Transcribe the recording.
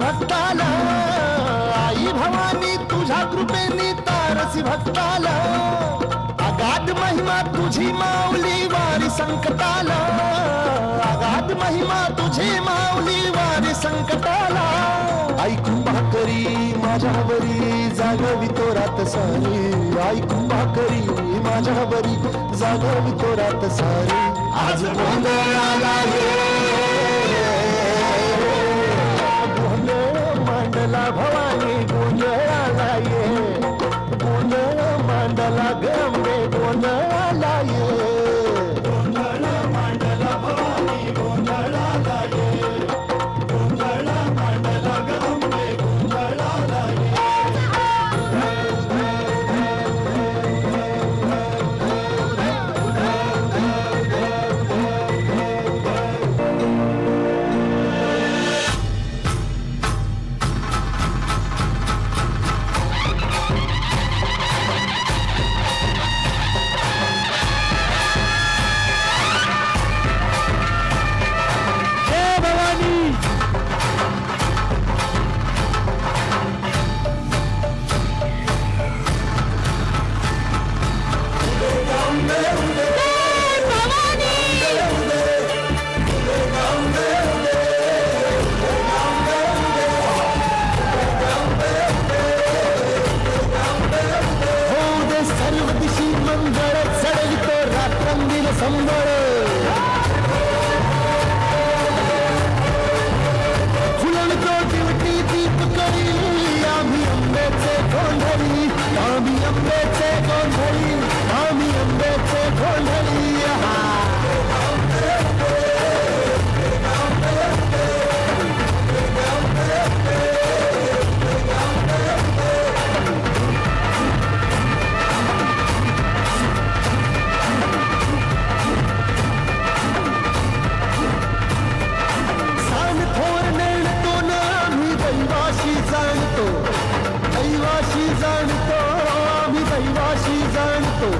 भक्ताला आई भवानी तुझ्या कृपेने तारसी भक्ताला अगाध महिमा तुझी माऊली वारी संकटाला अगाध महिमा तुझी माऊली वारी संकटाला ऐकून भाकरी माझ्यावरी जागवी तो रात सारी ऐकून भाकरी माझ्यावरी जागवी तो रात सारी आज गोंधळाला मांडला भवानी गोंधळाला ये गोंधळ मांडला गंगे गोंधळाला ये गोंधळ मांडला भवानी गोंधळाला ये गोंधळ मांडला गंगे गोंधळाला ये दैवाशी जाणतो आम्ही दैवाशी जाणतो